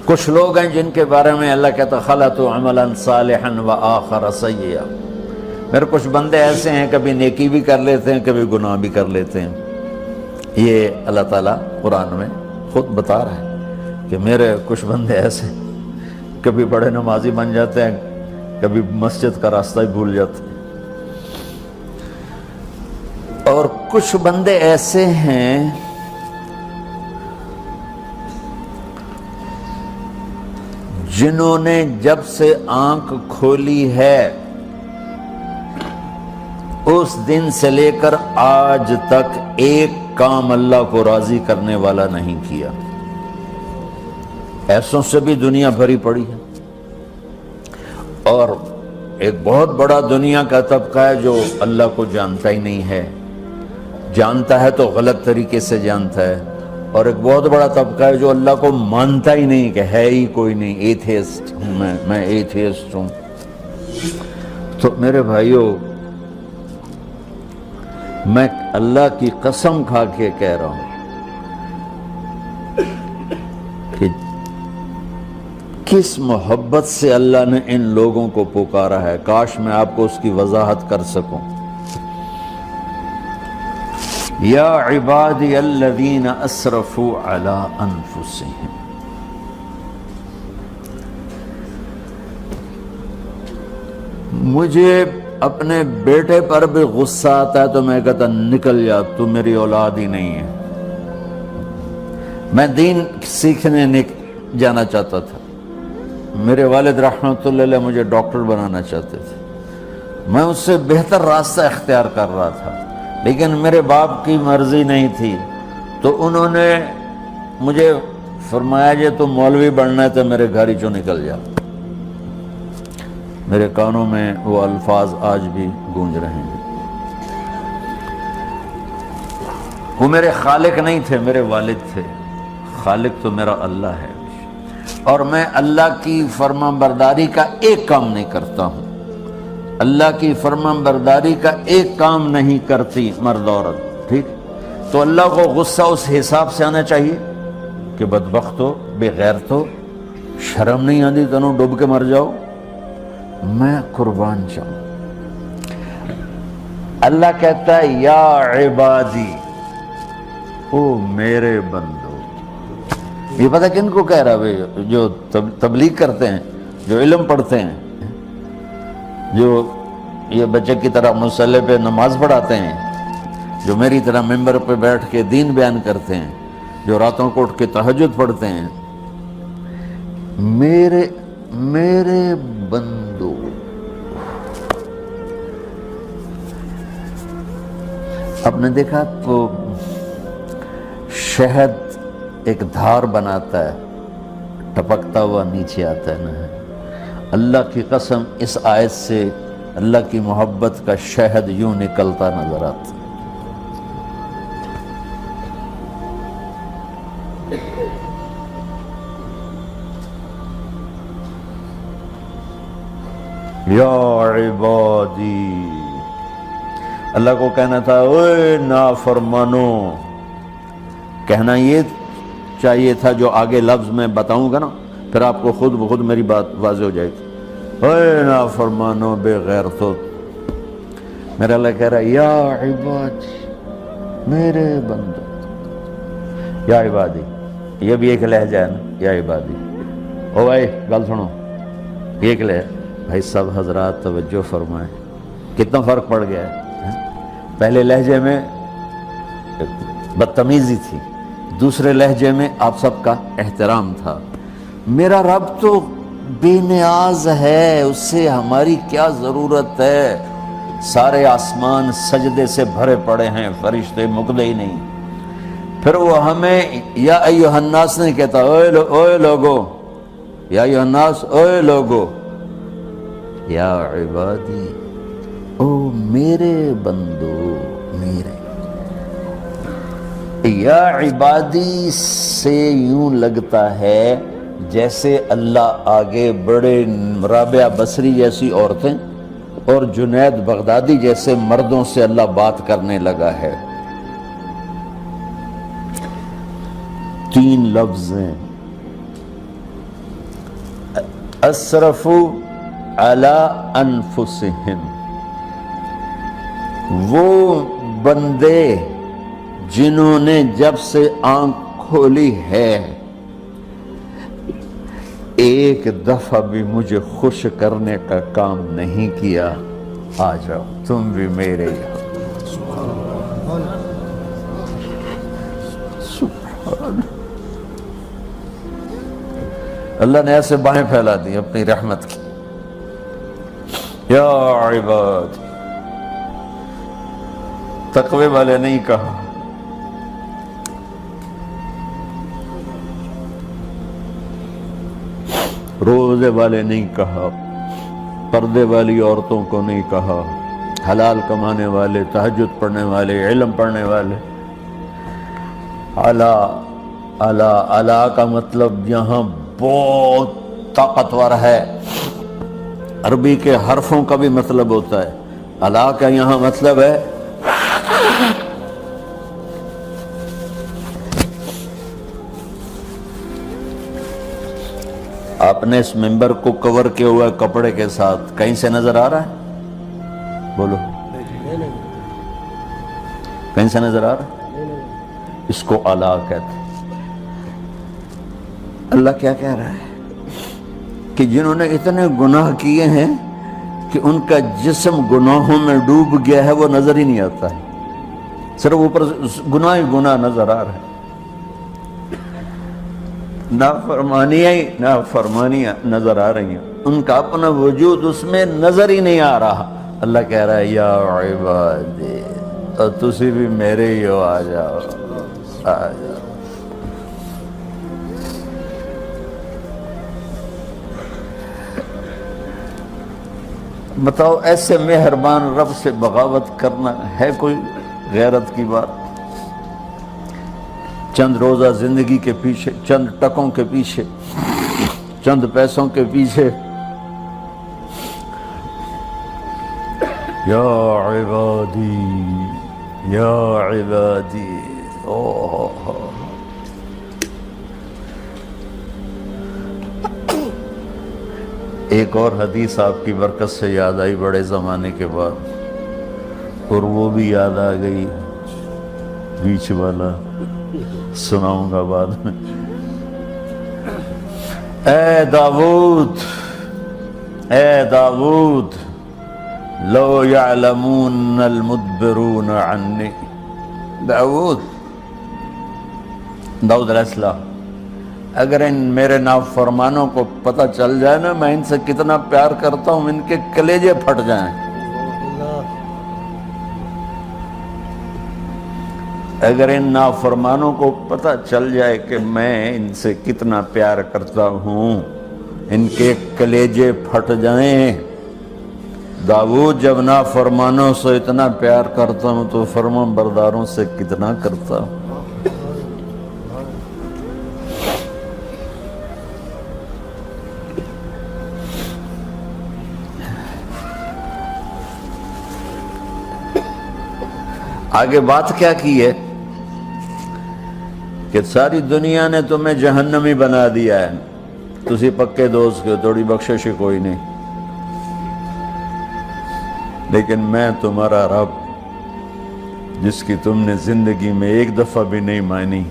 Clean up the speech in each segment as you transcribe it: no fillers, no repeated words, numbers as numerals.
کچھ لوگ ہیں جن کے بارے میں اللہ کہتا خلطوا عملا صالحا وآخر سیئا، میرے کچھ بندے ایسے ہیں کبھی نیکی بھی کر لیتے ہیں کبھی گناہ بھی کر لیتے ہیں۔ یہ اللہ تعالیٰ قرآن میں خود بتا رہا ہے کہ میرے کچھ بندے ایسے ہیں، کبھی بڑے نمازی بن جاتے ہیں کبھی مسجد کا راستہ ہی بھول جاتے ہیں، اور کچھ بندے ایسے ہیں جنہوں نے جب سے آنکھ کھولی ہے اس دن سے لے کر آج تک ایک کام اللہ کو راضی کرنے والا نہیں کیا۔ ایسوں سے بھی دنیا بھری پڑی ہے، اور ایک بہت بڑا دنیا کا طبقہ ہے جو اللہ کو جانتا ہی نہیں ہے، جانتا ہے تو غلط طریقے سے جانتا ہے، اور ایک بہت بڑا طبقہ ہے جو اللہ کو مانتا ہی نہیں کہ ہے ہی کوئی نہیں، ایتھیسٹ ہوں میں ایتھیسٹ ہوں۔ تو میرے بھائیوں، میں اللہ کی قسم کھا کے کہہ رہا ہوں کہ کس محبت سے اللہ نے ان لوگوں کو پکارا ہے، کاش میں آپ کو اس کی وضاحت کر سکوں۔ یا عبادی الذین اسرفوا علی انفسہم، مجھے اپنے بیٹے پر بھی غصہ آتا ہے تو میں کہتا نکل جا، تو میری اولاد ہی نہیں ہے۔ میں دین سیکھنے جانا چاہتا تھا، میرے والد رحمۃ اللہ علیہ مجھے ڈاکٹر بنانا چاہتے تھے، میں اس سے بہتر راستہ اختیار کر رہا تھا، لیکن میرے باپ کی مرضی نہیں تھی، تو انہوں نے مجھے فرمایا جی تو مولوی بننا ہے تو میرے گھر ہی چوں نکل جا۔ میرے کانوں میں وہ الفاظ آج بھی گونج رہے ہیں۔ وہ میرے خالق نہیں تھے، میرے والد تھے، خالق تو میرا اللہ ہے، اور میں اللہ کی فرمان برداری کا ایک کام نہیں کرتا ہوں، اللہ کی فرمان برداری کا ایک کام نہیں کرتی مرد عورت، ٹھیک؟ تو اللہ کو غصہ اس حساب سے آنا چاہیے کہ بدبخت ہو، بے غیرت ہو، شرم نہیں آتی تنوں ڈوب کے مر جاؤ۔ میں قربان جاؤں، اللہ کہتا ہے یا عبادی، او میرے بندو۔ یہ پتہ کن کو کہہ رہا ہے؟ جو تبلیغ کرتے ہیں، جو علم پڑھتے ہیں، جو یہ بچے کی طرح مصلی پہ نماز پڑھاتے ہیں، جو میری طرح ممبر پہ بیٹھ کے دین بیان کرتے ہیں، جو راتوں کو اٹھ کے تہجد پڑھتے ہیں۔ میرے بندو، آپ نے دیکھا تو شہد ایک دھار بناتا ہے، ٹپکتا ہوا نیچے آتا ہے نا۔ اللہ کی قسم اس آیت سے اللہ کی محبت کا شہد یوں نکلتا نظر آتا ہے۔ یا عبادی، اللہ کو کہنا تھا اوے نافرمانو، کہنا یہ چاہیے تھا جو آگے لفظ میں بتاؤں گا نا، پھر آپ کو خود بخود میری بات واضح ہو جائے گی۔ اوے نافرمانو، بے غیرتو، میرا اللہ کہہ رہا ہے یا عبادی، میرے بندو، یا عبادی، یہ بھی ایک لہجہ ہے نا، یا عبادی۔ او بھائی گل سنو، ایک لہجہ، بھائی سب حضرات توجہ فرمائیں، کتنا فرق پڑ گیا ہے۔ پہلے لہجے میں بدتمیزی تھی، دوسرے لہجے میں آپ سب کا احترام تھا۔ میرا رب تو بے نیاز ہے، اس سے ہماری کیا ضرورت ہے؟ سارے آسمان سجدے سے بھرے پڑے ہیں، فرشتے مکدے ہی نہیں۔ پھر وہ ہمیں یا ایھا الناس نہیں کہتا، اوے لوگو، یا ایھا الناس، اوے لوگو، یا عبادی، او میرے بندو، میرے۔ یا عبادی سے یوں لگتا ہے جیسے اللہ آگے بڑے رابعہ بصری جیسی عورتیں اور جنید بغدادی جیسے مردوں سے اللہ بات کرنے لگا ہے۔ 3 لفظ ہیں، اسرفوا علی انفسہم، وہ بندے جنہوں نے جب سے آنکھ کھولی ہے ایک دفعہ بھی مجھے خوش کرنے کا کام نہیں کیا، آ جاؤ تم بھی میرے یہاں۔ سبحان اللہ نے ایسے باہیں پھیلا دی اپنی رحمت کی۔ یا عباد، تقوی والے نہیں کہا، روزے والے نہیں کہا، پردے والی عورتوں کو نہیں کہا، حلال کمانے والے، تہجد پڑھنے والے، علم پڑھنے والے۔ اعلیٰ اعلیٰ اعلیٰ کا مطلب یہاں بہت طاقتور ہے، عربی کے حرفوں کا بھی مطلب ہوتا ہے۔ اعلیٰ کا یہاں مطلب ہے آپ نے اس ممبر کو کور کیا ہوا ہے کپڑے کے ساتھ، کہیں سے نظر آ رہا ہے؟ بولو، کہیں سے نظر آ رہا ہے؟ اس کو اعلیٰ کہتے ہیں۔ اللہ کیا کہہ رہا ہے کہ جنہوں نے اتنے گناہ کیے ہیں کہ ان کا جسم گناہوں میں ڈوب گیا ہے، وہ نظر ہی نہیں آتا ہے، صرف اوپر گناہ ہی گناہ نظر آ رہا ہے، نافرمانیاں نظر آ رہی ہیں، ان کا اپنا وجود اس میں نظر ہی نہیں آ رہا۔ اللہ کہہ رہا ہے یا عبادی، اور تسی بھی میرے ہی ہو، آ جاؤ آ جاؤ۔ بتاؤ ایسے مہربان رب سے بغاوت کرنا ہے کوئی غیرت کی بات؟ چند روزہ زندگی کے پیچھے، چند ٹکوں کے پیچھے، چند پیسوں کے پیچھے، یا عبادی یا عبادی۔ ایک اور حدیث آپ کی برکت سے یاد آئی بڑے زمانے کے بعد، اور وہ بھی یاد آ گئی، بیچ والا سناؤں گا بعد میں۔ اے داؤد، اے داؤد، لو یعلمون المدبرون عنی۔ داؤد علیہ السلام، اگر ان میرے نافرمانوں کو پتہ چل جائے نا میں ان سے کتنا پیار کرتا ہوں، ان کے کلیجے پھٹ جائیں۔ اگر ان نافرمانوں کو پتہ چل جائے کہ میں ان سے کتنا پیار کرتا ہوں، ان کے کلیجے پھٹ جائیں۔ داؤد جب نافرمانوں سے اتنا پیار کرتا ہوں تو فرمان برداروں سے کتنا کرتا ہوں۔ آگے بات کیا کی ہے کہ ساری دنیا نے تمہیں جہنمی بنا دیا ہے، تسی پکے دوست کے، تھوڑی بخشش کوئی نہیں، لیکن میں تمہارا رب جس کی تم نے زندگی میں ایک دفعہ بھی نہیں مانی،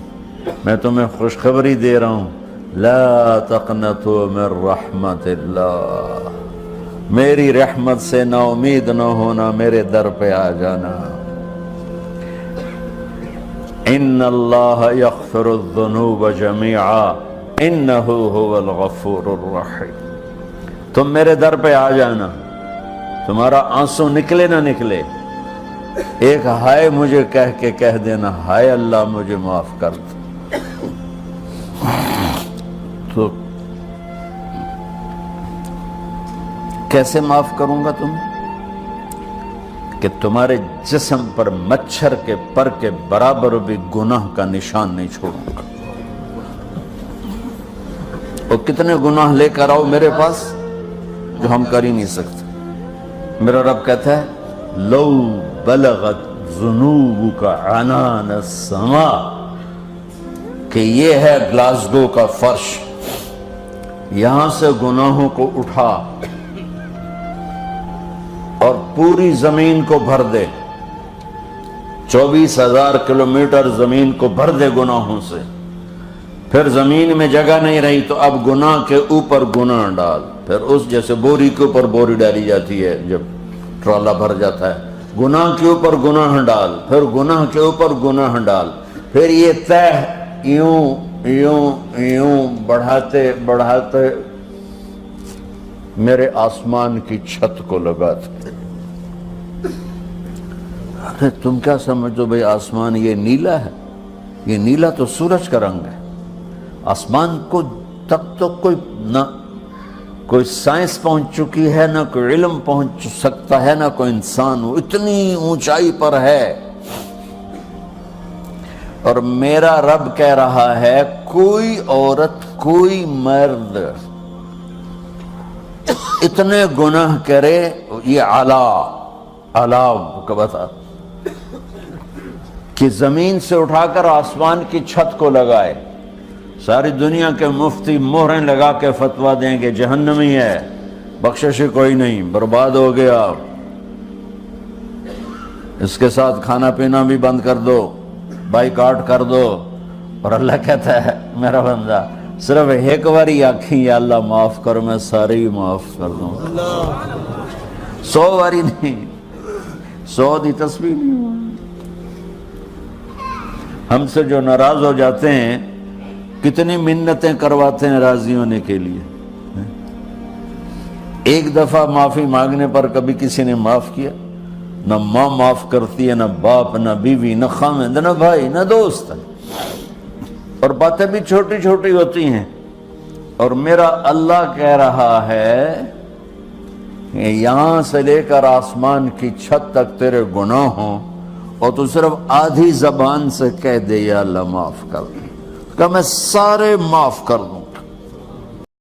میں تمہیں خوشخبری دے رہا ہوں، لا تقنطوا من رحمت اللہ، میری رحمت سے نا امید نہ ہونا، میرے در پہ آ جانا۔ ان اللہ یغفر الذنوب جميعا انہ هو الغفور الرحیم۔ تم میرے در پہ آ جانا، تمہارا آنسو نکلے نہ نکلے، ایک ہائے مجھے کہہ کے کہہ دینا، ہائے اللہ مجھے معاف کر دو، تو کیسے معاف کروں گا تمہیں؟ کہ تمہارے جسم پر مچھر کے پر کے برابر بھی گناہ کا نشان نہیں چھوڑوں گا۔ اور کتنے گناہ لے کر آؤ میرے پاس جو ہم کر ہی نہیں سکتے۔ میرا رب کہتا ہے لو بلغت ذنوبک عنان السماء، کہ یہ ہے گلاسگو کا فرش، یہاں سے گناہوں کو اٹھا اور پوری زمین کو بھر دے، 24,000 کلومیٹر زمین کو بھر دے گناہوں سے، پھر زمین میں جگہ نہیں رہی تو اب گناہ کے اوپر گناہ ڈال، پھر اس جیسے بوری کے اوپر بوری ڈالی جاتی ہے جب ٹرالا بھر جاتا ہے، گناہ کے اوپر گناہ ڈال، پھر گناہ کے اوپر گناہ ڈال، پھر یہ تہ یوں یوں یوں بڑھاتے بڑھاتے میرے آسمان کی چھت کو لگاتے۔ ارے تم کیا سمجھو بھئی آسمان یہ نیلا ہے؟ یہ نیلا تو سورج کا رنگ ہے۔ آسمان کو تک تو کوئی سائنس پہنچ چکی ہے، نہ کوئی علم پہنچ سکتا ہے، نہ کوئی انسان، وہ اتنی اونچائی پر ہے۔ اور میرا رب کہہ رہا ہے کوئی عورت کوئی مرد اتنے گناہ کرے، یہ اعلیٰ کو بتا کہ زمین سے اٹھا کر آسمان کی چھت کو لگائے، ساری دنیا کے مفتی مہریں لگا کے فتویٰ دیں گے جہنمی ہے، بخشش کوئی نہیں، برباد ہو گیا، اس کے ساتھ کھانا پینا بھی بند کر دو، بائیکاٹ کر دو۔ اور اللہ کہتا ہے میرا بندہ صرف ایک باری آکھیں یا اللہ معاف کر، میں سارے ہی معاف کر دوں، 100 باری نہیں، 100 دی تسبیح نہیں۔ ہم سے جو ناراض ہو جاتے ہیں کتنی منتیں کرواتے ہیں راضی ہونے کے لیے، ایک دفعہ معافی مانگنے پر کبھی کسی نے معاف کیا؟ نہ ماں معاف کرتی ہے، نہ باپ، نہ بیوی، نہ خاوند، نہ بھائی، نہ دوست، اور باتیں بھی چھوٹی چھوٹی ہوتی ہیں۔ اور میرا اللہ کہہ رہا ہے کہ یہاں سے لے کر آسمان کی چھت تک تیرے گناہ ہوں، اور تو صرف آدھی زبان سے کہہ دے یا اللہ معاف کر دے، کہ میں سارے معاف کر دوں۔